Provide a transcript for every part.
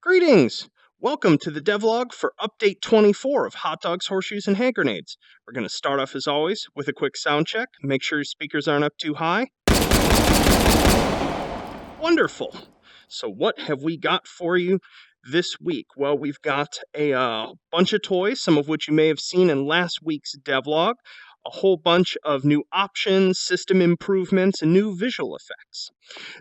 Greetings! Welcome to the devlog for update 24 of Hot Dogs, Horseshoes, and Hand Grenades. We're going to start off as always with a quick sound check. Make sure your speakers aren't up too high. Wonderful! So what have we got for you this week? Well, we've got a bunch of toys, some of which you may have seen in last week's devlog. A whole bunch of new options, system improvements, and new visual effects.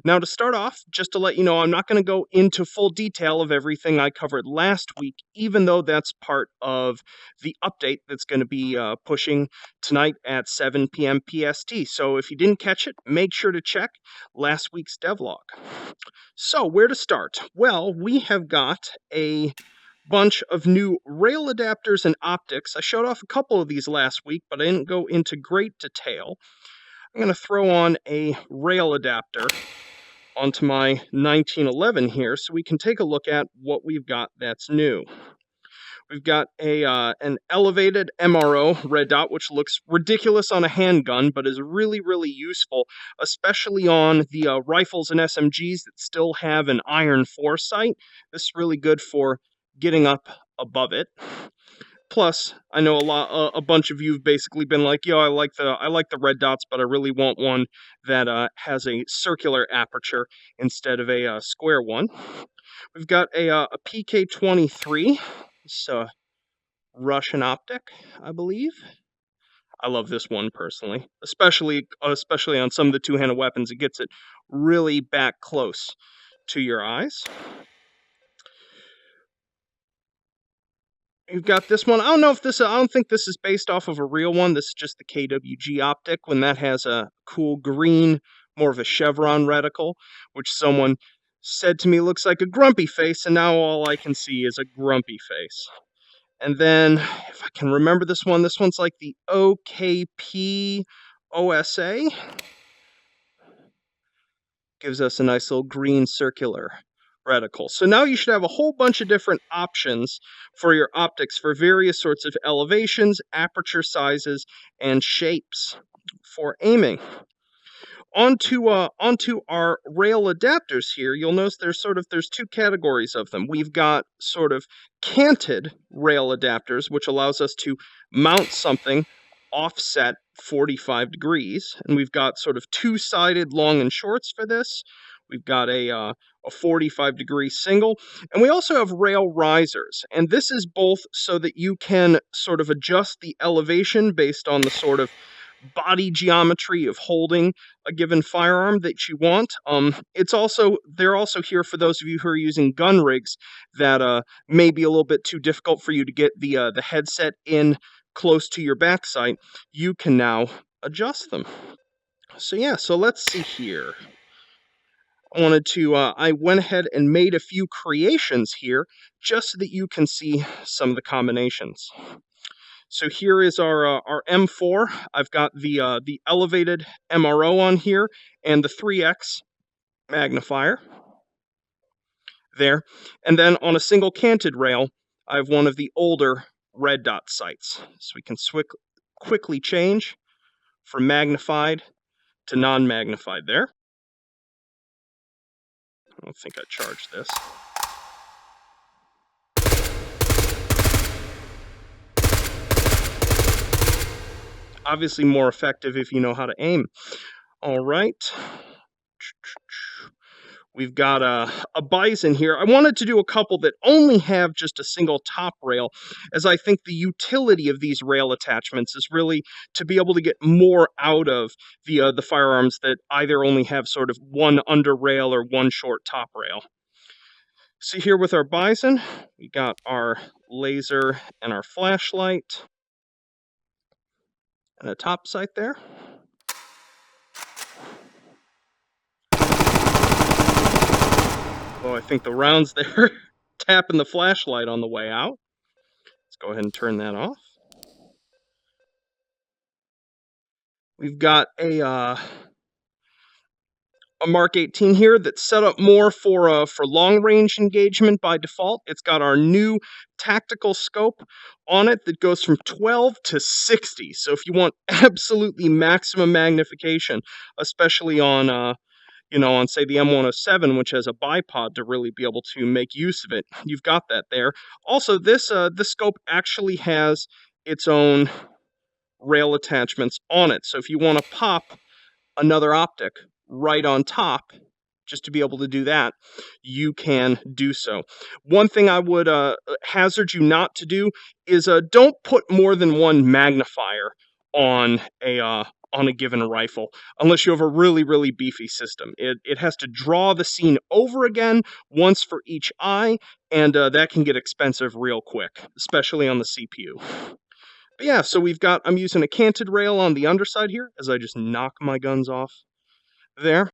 Now, to start off, just to let you know, I'm not going to go into full detail of everything I covered last week, even though that's part of the update that's going to be pushing tonight at 7 p.m. PST. So if you didn't catch it, make sure to check last week's devlog. So where to start? Well, we have got a bunch of new rail adapters and optics. I showed off a couple of these last week, but I didn't go into great detail. I'm going to throw on a rail adapter onto my 1911 here so we can take a look at what we've got that's new. We've got an elevated MRO red dot, which looks ridiculous on a handgun, but is really, really useful, especially on the rifles and SMGs that still have an iron foresight. This is really good for getting up above it. Plus, I know a bunch of you have basically been like, "Yo, I like the red dots, but I really want one that has a circular aperture instead of a square one." We've got a PK-23. It's a Russian optic, I believe. I love this one personally, especially on some of the two-handed weapons. It gets it really back close to your eyes. You've got this one. I don't think this is based off of a real one. This is just the KWG optic, when that has a cool green, more of a chevron reticle, which someone said to me looks like a grumpy face, and now all I can see is a grumpy face. And then, if I can remember this one's like the OKP OSA. Gives us a nice little green circular reticle. So now you should have a whole bunch of different options for your optics for various sorts of elevations, aperture sizes, and shapes for aiming. Onto our rail adapters here, you'll notice there's two categories of them. We've got sort of canted rail adapters, which allows us to mount something offset 45 degrees, and we've got sort of two-sided long and shorts for this. We've got a 45-degree single, and we also have rail risers, and this is both so that you can sort of adjust the elevation based on the sort of body geometry of holding a given firearm that you want. They're also here for those of you who are using gun rigs that may be a little bit too difficult for you to get the headset in close to your back sight. You can now adjust them. So let's see here. I went ahead and made a few creations here just so that you can see some of the combinations. So here is our M4. I've got the elevated MRO on here and the 3x magnifier there. And then on a single canted rail, I have one of the older red dot sights. So we can quickly change from magnified to non-magnified there. I don't think I charged this. Obviously more effective if you know how to aim. All right. We've got a bison here. I wanted to do a couple that only have just a single top rail, as I think the utility of these rail attachments is really to be able to get more out of the firearms that either only have sort of one under rail or one short top rail. So here with our bison, we got our laser and our flashlight and a top sight there. Oh, I think the rounds there tapping the flashlight on the way out. Let's go ahead and turn that off. We've got a Mark 18 here that's set up more for long range engagement by default. It's got our new tactical scope on it that goes from 12 to 60. So if you want absolutely maximum magnification, especially on on, say, the M107, which has a bipod to really be able to make use of it. You've got that there. Also, this scope actually has its own rail attachments on it. So if you want to pop another optic right on top, just to be able to do that, you can do so. One thing I would hazard you not to do is don't put more than one magnifier on a given rifle unless you have a really, really beefy system. It has to draw the scene over again once for each eye, and that can get expensive real quick, especially on the CPU. But yeah, so I'm using a canted rail on the underside here as I just knock my guns off there,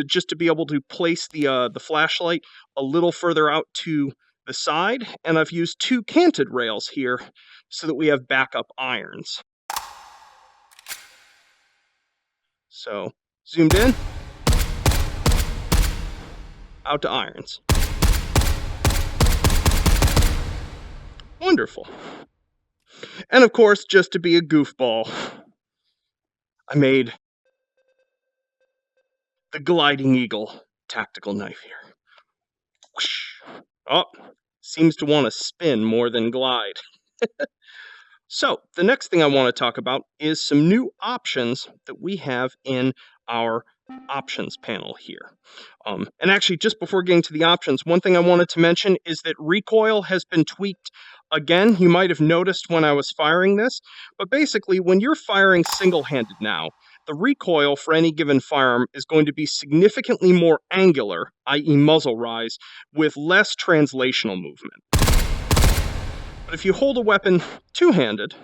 just to be able to place the flashlight a little further out to the side, and I've used 2 canted rails here so that we have backup irons. So, zoomed in, out to irons. Wonderful. And of course, just to be a goofball, I made the Gliding Eagle tactical knife here. Whoosh. Oh, seems to want to spin more than glide. So, the next thing I want to talk about is some new options that we have in our options panel here. And actually, just before getting to the options, one thing I wanted to mention is that recoil has been tweaked again. You might have noticed when I was firing this, but basically, when you're firing single-handed now, the recoil for any given firearm is going to be significantly more angular, i.e. muzzle rise, with less translational movement. But if you hold a weapon two-handed,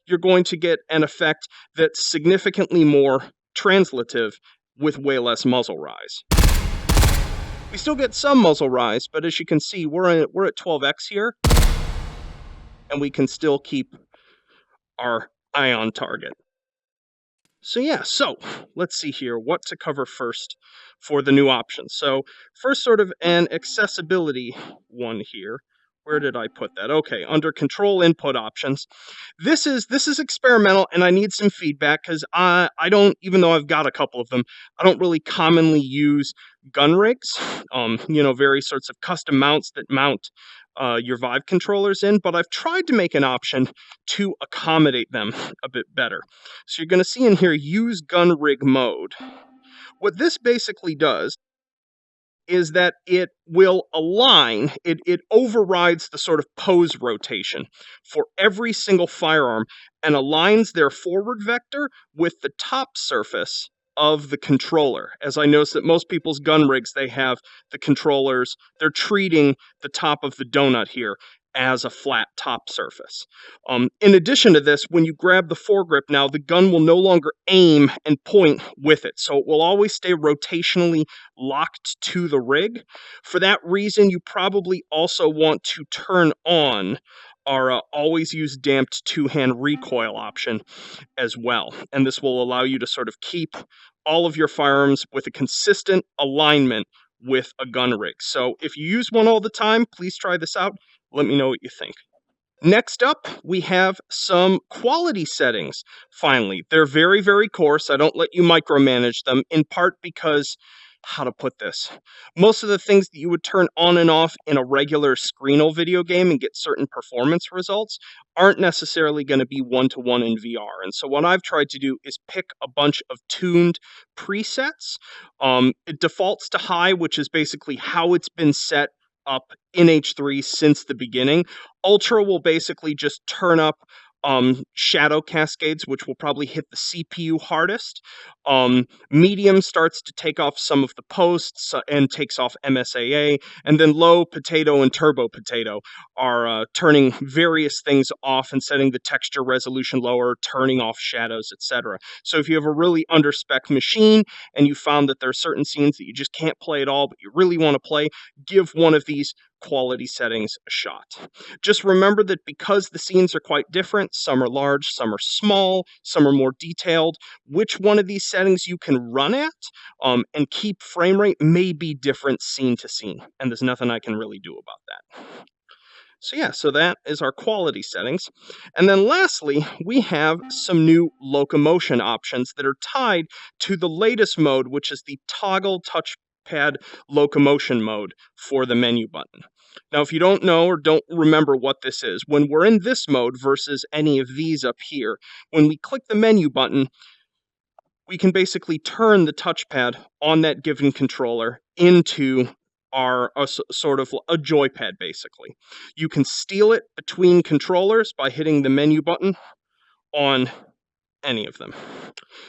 you're going to get an effect that's significantly more translative with way less muzzle rise. We still get some muzzle rise, but as you can see, we're at 12x here, and we can still keep our eye on target. So yeah, let's see here what to cover first for the new options. So first, sort of an accessibility one here. Where did I put that? Okay, under control input options. This is experimental, and I need some feedback because I don't, even though I've got a couple of them, I don't really commonly use gun rigs. Various sorts of custom mounts that mount your Vive controllers in, but I've tried to make an option to accommodate them a bit better. So you're going to see in here, use gun rig mode. What this basically does is that it will align, it overrides the sort of pose rotation for every single firearm and aligns their forward vector with the top surface of the controller. As I notice that most people's gun rigs, they have the controllers, they're treating the top of the donut here as a flat top surface. In addition to this, when you grab the foregrip now, the gun will no longer aim and point with it. So it will always stay rotationally locked to the rig. For that reason, you probably also want to turn on our always use damped two-hand recoil option as well. And this will allow you to sort of keep all of your firearms with a consistent alignment with a gun rig. So if you use one all the time, please try this out. Let me know what you think. Next up, we have some quality settings. Finally, they're very, very coarse. I don't let you micromanage them, in part because, how to put this, most of the things that you would turn on and off in a regular screenal video game and get certain performance results aren't necessarily going to be one-to-one in VR. And so what I've tried to do is pick a bunch of tuned presets. It defaults to high, which is basically how it's been set up in H3 since the beginning. Ultra will basically just turn up shadow cascades, which will probably hit the CPU hardest. Medium starts to take off some of the posts and takes off MSAA, and then low, potato, and turbo potato are turning various things off and setting the texture resolution lower, turning off shadows, etc. So if you have a really under-spec machine and you found that there are certain scenes that you just can't play at all, but you really want to play, give one of these quality settings a shot. Just remember that because the scenes are quite different, some are large, some are small, some are more detailed, which one of these settings you can run at and keep frame rate may be different scene to scene, and there's nothing I can really do about that. So yeah, so that is our quality settings. And then lastly, we have some new locomotion options that are tied to the latest mode, which is the toggle touchpad locomotion mode for the menu button. Now, if you don't know or don't remember what this is, when we're in this mode versus any of these up here, when we click the menu button, we can basically turn the touchpad on that given controller into sort of a joypad, basically. You can steal it between controllers by hitting the menu button on any of them.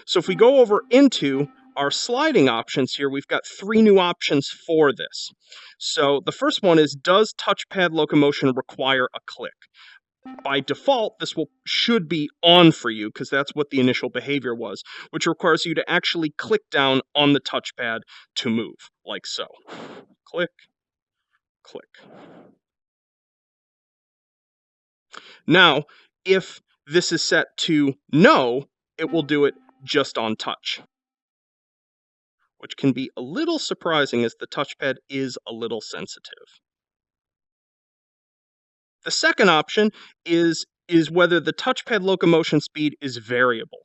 So if we go over into our sliding options here, we've got 3 new options for this. So the first one is, does touchpad locomotion require a click? By default, this should be on for you because that's what the initial behavior was, which requires you to actually click down on the touchpad to move, like so. Click, click. Now, if this is set to no, it will do it just on touch, which can be a little surprising as the touchpad is a little sensitive. The second option is whether the touchpad locomotion speed is variable.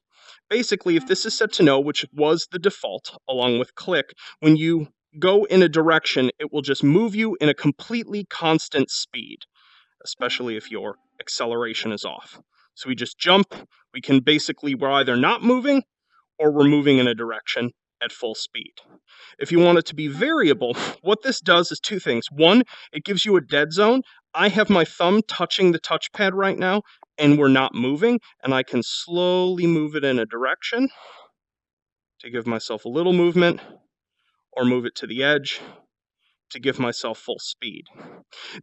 Basically, if this is set to no, which was the default, along with click, when you go in a direction, it will just move you in a completely constant speed, especially if your acceleration is off. So we just jump, we're either not moving or we're moving in a direction at full speed. If you want it to be variable, what this does is 2 things. One, it gives you a dead zone. I have my thumb touching the touchpad right now, and we're not moving, and I can slowly move it in a direction to give myself a little movement, or move it to the edge to give myself full speed.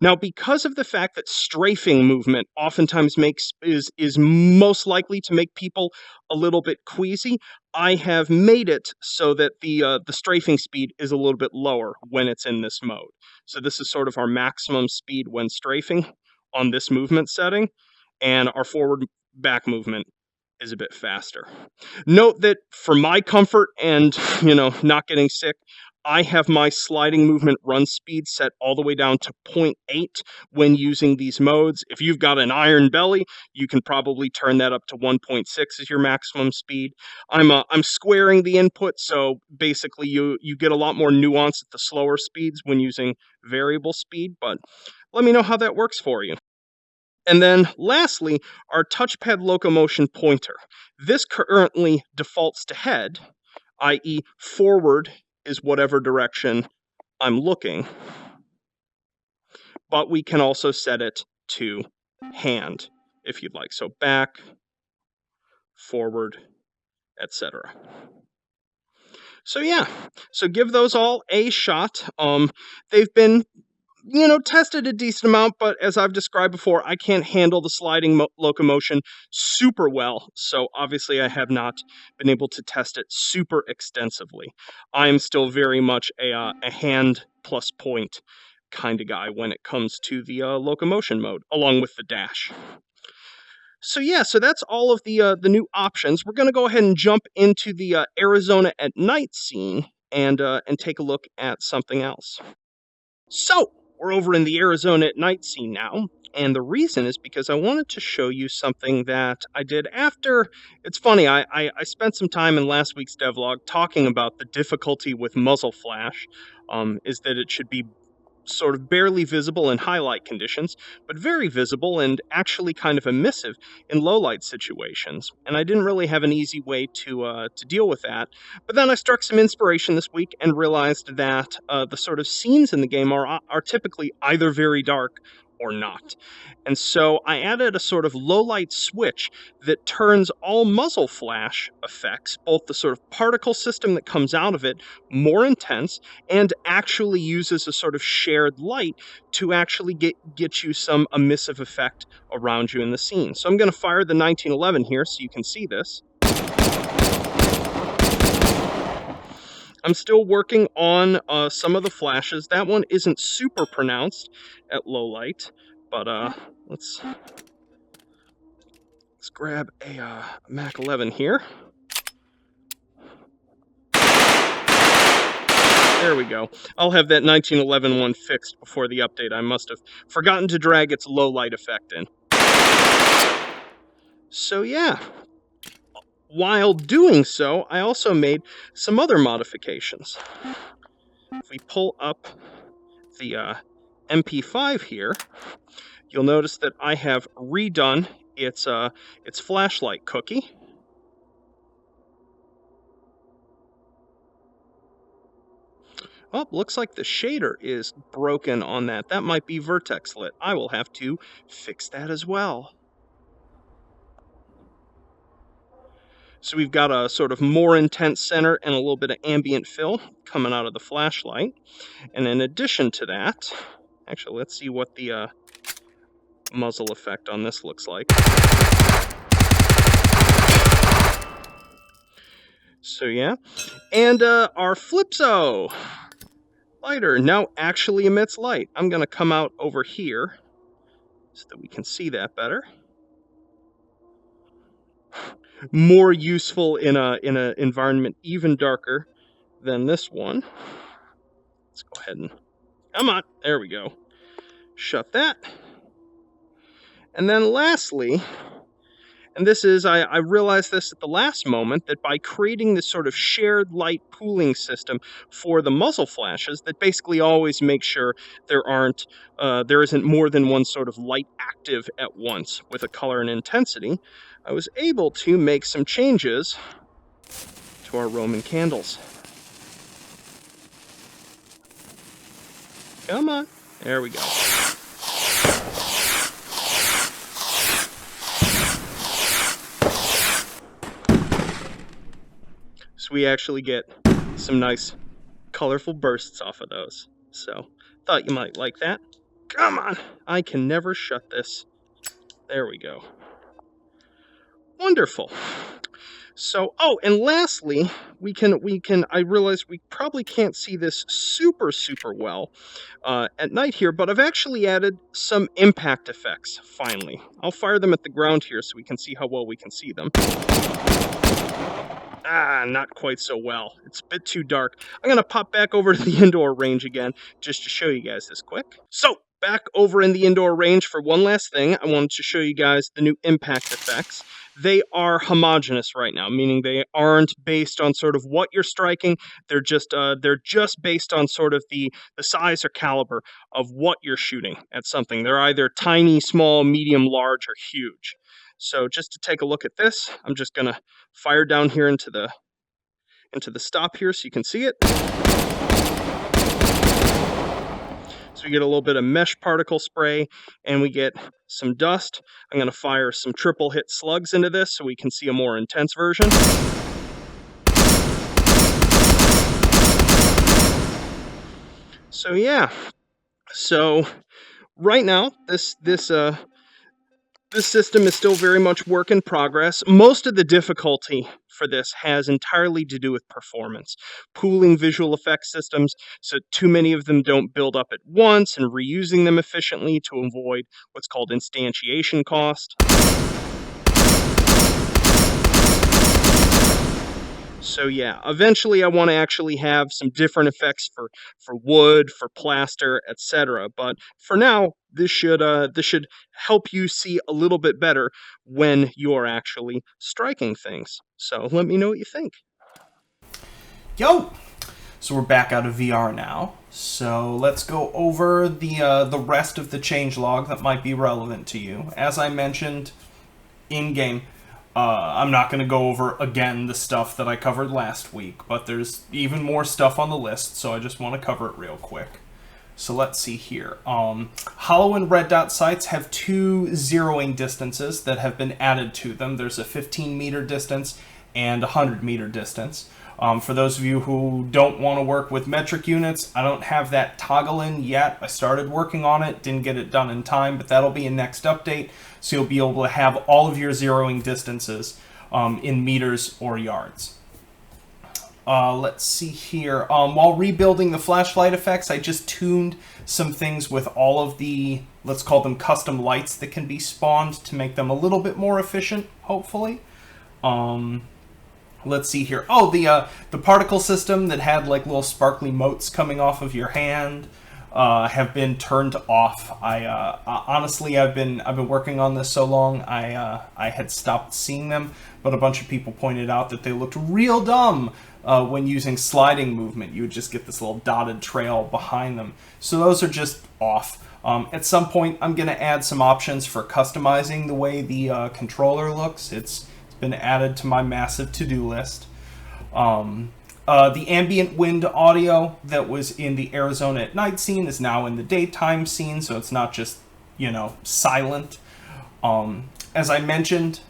Now, because of the fact that strafing movement oftentimes is most likely to make people a little bit queasy, I have made it so that the strafing speed is a little bit lower when it's in this mode. So this is sort of our maximum speed when strafing on this movement setting, and our forward-back movement is a bit faster. Note that for my comfort and, not getting sick, I have my sliding movement run speed set all the way down to 0.8 when using these modes. If you've got an iron belly, you can probably turn that up to 1.6 as your maximum speed. I'm squaring the input, so basically you get a lot more nuance at the slower speeds when using variable speed, but let me know how that works for you. And then lastly, our touchpad locomotion pointer. This currently defaults to head, i.e. forward is whatever direction I'm looking, but we can also set it to hand if you'd like. So back, forward, etc. So yeah, so give those all a shot. They've been tested a decent amount, but as I've described before, I can't handle the sliding locomotion super well, so obviously I have not been able to test it super extensively. I'm still very much a hand plus point kind of guy when it comes to the locomotion mode, along with the dash. So yeah, so that's all of the new options. We're going to go ahead and jump into the Arizona at night scene and take a look at something else. So we're over in the Arizona at night scene now, and the reason is because I wanted to show you something that I did after. It's funny, I spent some time in last week's devlog talking about the difficulty with muzzle flash, is that it should be sort of barely visible in highlight conditions, but very visible and actually kind of emissive in low light situations. And I didn't really have an easy way to deal with that. But then I struck some inspiration this week and realized that the sort of scenes in the game are typically either very dark or not. And so I added a sort of low light switch that turns all muzzle flash effects, both the sort of particle system that comes out of it, more intense, and actually uses a sort of shared light to actually get you some emissive effect around you in the scene. So I'm going to fire the 1911 here so you can see this. I'm still working on some of the flashes. That one isn't super pronounced at low light, but let's grab a Mac 11 here. There we go. I'll have that 1911 one fixed before the update. I must have forgotten to drag its low light effect in. So yeah, while doing so, I also made some other modifications. If we pull up the MP5 here, you'll notice that I have redone its flashlight cookie. Oh, looks like the shader is broken on that. That might be vertex lit. I will have to fix that as well. So we've got a sort of more intense center and a little bit of ambient fill coming out of the flashlight. And in addition to that, actually, let's see what the muzzle effect on this looks like. So yeah, and our Flipso lighter now actually emits light. I'm going to come out over here so that we can see that better. More useful in a environment even darker than this one. Let's go ahead and come on. There we go. Shut that. And then lastly, and this is, I realized this at the last moment, that by creating this sort of shared light pooling system for the muzzle flashes, that basically always makes sure there isn't more than one sort of light active at once with a color and intensity, I was able to make some changes to our Roman candles. Come on. There we go. So we actually get some nice colorful bursts off of those. So thought you might like that. Come on. I can never shut this. There we go. Wonderful. So, oh, and lastly, I realize we probably can't see this super well at night here, but I've actually added some impact effects, finally. I'll fire them at the ground here so we can see how well we can see them. Not quite so well. It's a bit too dark. I'm going to pop back over to the indoor range again, just to show you guys this quick. So, back over in the indoor range for one last thing, I wanted to show you guys the new impact effects. They are homogeneous right now, meaning they aren't based on sort of what you're striking. They're just based on sort of the size or caliber of what you're shooting at something. They're either tiny, small, medium, large, or huge. So just to take a look at this, I'm just going to fire down here into the stop here so you can see it. So we get a little bit of mesh particle spray, and we get some dust. I'm going to fire some triple hit slugs into this so we can see a more intense version. So yeah, so right now this system is still very much work in progress. Most of the difficulty for this has entirely to do with performance. Pooling visual effects systems so too many of them don't build up at once, and reusing them efficiently to avoid what's called instantiation cost. So yeah, eventually I want to actually have some different effects for wood, for plaster, etc. But for now, this should help you see a little bit better when you're actually striking things. So let me know what you think. Yo! So we're back out of VR now. So let's go over the rest of the changelog that might be relevant to you. As I mentioned in-game, I'm not going to go over again the stuff that I covered last week, but there's even more stuff on the list, so I just want to cover it real quick. So let's see here. Hollow and red dot sights have two zeroing distances that have been added to them. There's a 15-meter distance and a 100-meter distance. For those of you who don't want to work with metric units, I don't have that toggle in yet. I started working on it, didn't get it done in time, but that'll be a next update. So you'll be able to have all of your zeroing distances in meters or yards. Let's see here. While rebuilding the flashlight effects, I just tuned some things with all of the, let's call them custom lights that can be spawned to make them a little bit more efficient, hopefully. let's see here. Oh, the particle system that had like little sparkly motes coming off of your hand have been turned off. Honestly, I've been working on this so long, I had stopped seeing them, but a bunch of people pointed out that they looked real dumb when using sliding movement. You would just get this little dotted trail behind them. So those are just off. At some point, I'm going to add some options for customizing the way the controller looks. It's been added to my massive to-do list. The ambient wind audio that was in the Arizona at night scene is now in the daytime scene, so it's not just, silent. As I mentioned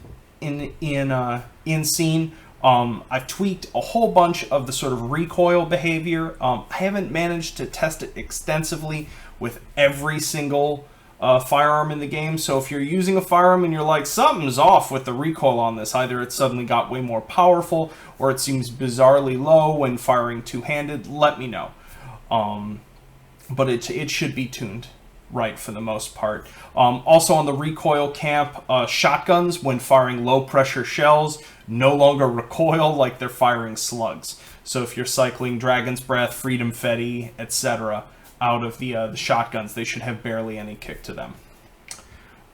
in scene, I've tweaked a whole bunch of the sort of recoil behavior. I haven't managed to test it extensively with every single firearm in the game. So if you're using a firearm and you're like, something's off with the recoil on this, either it suddenly got way more powerful or it seems bizarrely low when firing two-handed, let me know. But it should be tuned right for the most part. Also on the recoil camp, shotguns, when firing low-pressure shells, no longer recoil like they're firing slugs. So if you're cycling Dragon's Breath, Freedom Fetty, etc., out of the shotguns, they should have barely any kick to them.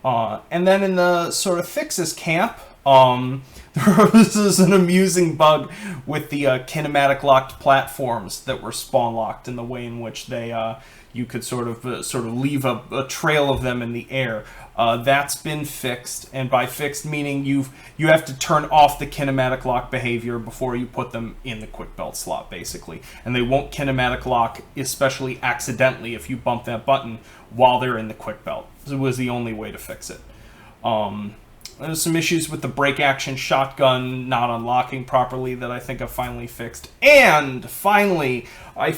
And then in the sort of fixes camp, this is an amusing bug with the kinematic locked platforms that were spawn locked, in the way in which they you could sort of leave a trail of them in the air. That's been fixed, and by fixed meaning you have to turn off the kinematic lock behavior before you put them in the quick belt slot, basically. And they won't kinematic lock, especially accidentally, if you bump that button while they're in the quick belt. It was the only way to fix it. There's some issues with the break action shotgun not unlocking properly that I think I've finally fixed. And finally, I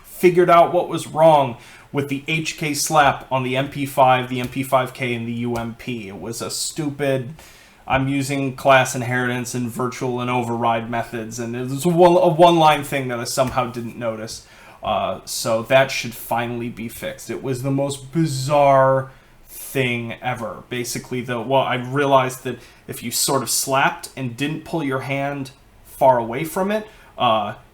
figured out what was wrong with the HK slap on the MP5, the MP5K, and the UMP. It was a stupid, I'm using class inheritance and virtual and override methods, and it was a one-line thing that I somehow didn't notice. So that should finally be fixed. It was the most bizarre thing ever. Basically, I realized that if you sort of slapped and didn't pull your hand far away from it,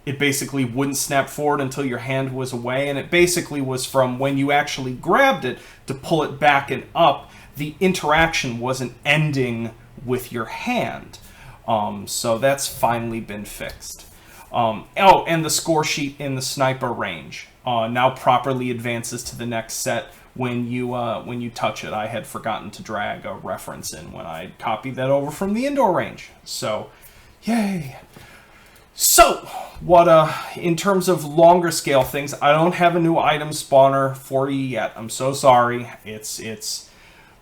it basically wouldn't snap forward until your hand was away, and it basically was from when you actually grabbed it to pull it back and up, the interaction wasn't ending with your hand. So that's finally been fixed. And the score sheet in the sniper range now properly advances to the next set when you touch it. I had forgotten to drag a reference in when I copied that over from the indoor range. So, yay! So, in terms of longer scale things, I don't have a new item spawner for you yet. I'm so sorry. It's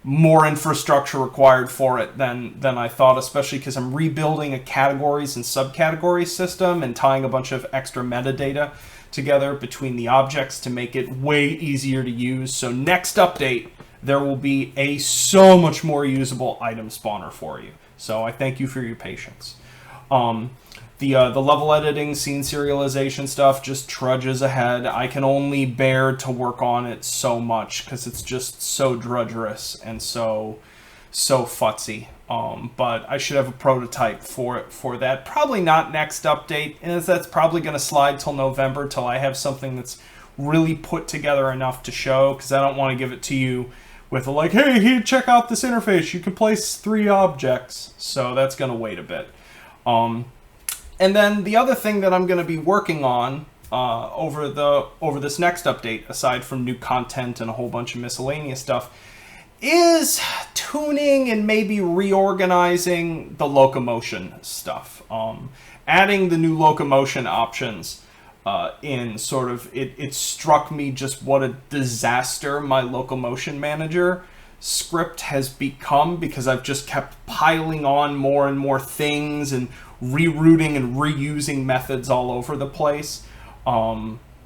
more infrastructure required for it than I thought, especially because I'm rebuilding a categories and subcategories system and tying a bunch of extra metadata together between the objects to make it way easier to use. So next update, there will be a so much more usable item spawner for you. So I thank you for your patience. The level editing, scene serialization stuff just trudges ahead. I can only bear to work on it so much because it's just so drudgerous and so futzy. But I should have a prototype for that. Probably not next update, and that's probably going to slide till November, till I have something that's really put together enough to show, because I don't want to give it to you with a like, hey, here, check out this interface. You can place 3 objects. So that's going to wait a bit. And then the other thing that I'm going to be working on over this next update, aside from new content and a whole bunch of miscellaneous stuff, is tuning and maybe reorganizing the locomotion stuff. Adding the new locomotion options in sort of, it struck me just what a disaster my locomotion manager script has become, because I've just kept piling on more and more things and rerouting and reusing methods all over the place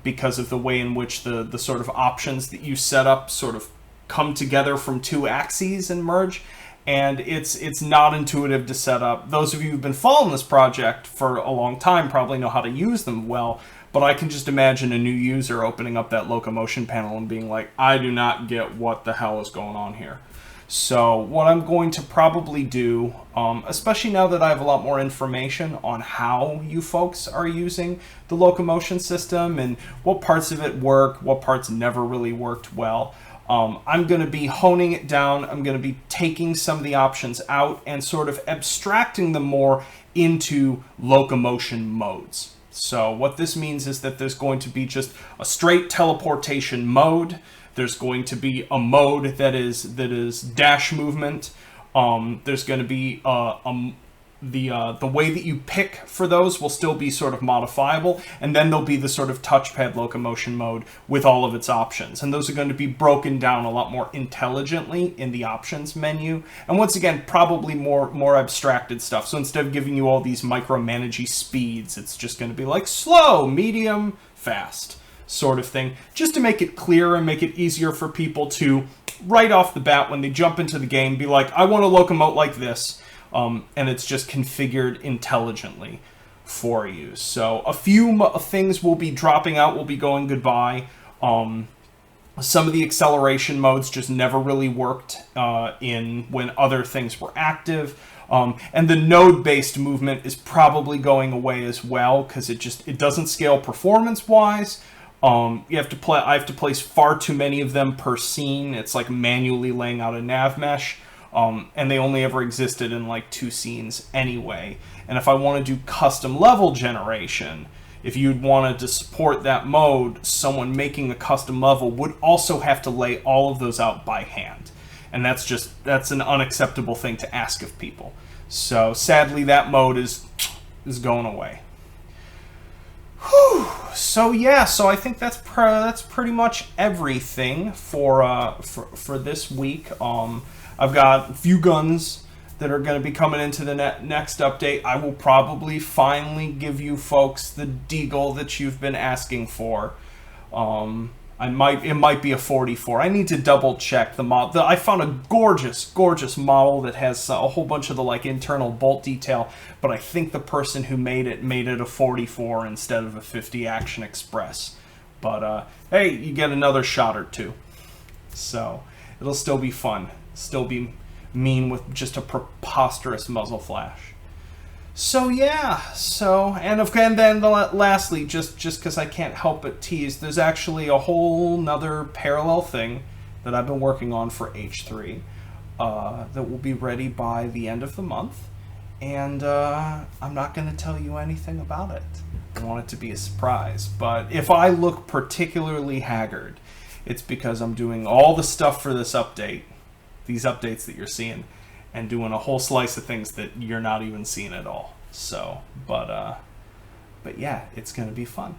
because of the way in which the sort of options that you set up sort of come together from 2 axes and merge, and it's not intuitive to set up. Those of you who've been following this project for a long time probably know how to use them well, but I can just imagine a new user opening up that locomotion panel and being like, I do not get what the hell is going on here. So what I'm going to probably do, especially now that I have a lot more information on how you folks are using the locomotion system and what parts of it work, what parts never really worked well, I'm going to be honing it down. I'm going to be taking some of the options out and sort of abstracting them more into locomotion modes. So what this means is that there's going to be just a straight teleportation mode. There's going to be a mode that is dash movement. There's going to be the way that you pick for those will still be sort of modifiable, and then there'll be the sort of touchpad locomotion mode with all of its options, and those are going to be broken down a lot more intelligently in the options menu. And once again, probably more abstracted stuff. So instead of giving you all these micromanagey speeds, it's just going to be like slow, medium, fast sort of thing, just to make it clear and make it easier for people to right off the bat when they jump into the game be like, I want to locomote like this. And it's just configured intelligently for you. So a few things will be dropping out, will be going goodbye. Some of the acceleration modes just never really worked in when other things were active. And the node-based movement is probably going away as well because it doesn't scale performance-wise. I have to place far too many of them per scene. It's like manually laying out a nav mesh. And they only ever existed in like 2 scenes anyway. And if I want to do custom level generation, if you'd wanted to support that mode, someone making a custom level would also have to lay all of those out by hand. And that's an unacceptable thing to ask of people. So sadly, that mode is going away. Whew. So yeah, so I think that's pretty much everything for this week. I've got a few guns that are going to be coming into the next update. I will probably finally give you folks the deagle that you've been asking for. It might be a 44. I need to double check the model. I found a gorgeous model that has a whole bunch of the like internal bolt detail, but I think the person who made it a 44 instead of a 50 Action Express. But hey, you get another shot or two, so it'll still be fun. Still be mean with just a preposterous muzzle flash. So yeah, and then lastly, just because I can't help but tease, there's actually a whole nother parallel thing that I've been working on for H3 that will be ready by the end of the month, and I'm not going to tell you anything about it. I want it to be a surprise, but if I look particularly haggard, it's because I'm doing all the stuff for this update. These updates that you're seeing, and doing a whole slice of things that you're not even seeing at all. So, but yeah, it's gonna be fun.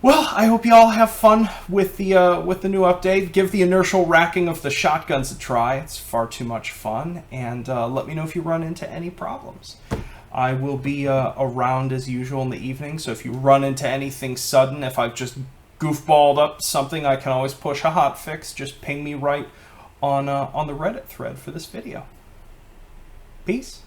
Well, I hope you all have fun with the new update. Give the inertial racking of the shotguns a try. It's far too much fun, and let me know if you run into any problems. I will be around as usual in the evening, so if you run into anything sudden, if I've just goofballed up something, I can always push a hotfix. Just ping me right on the Reddit thread for this video. Peace.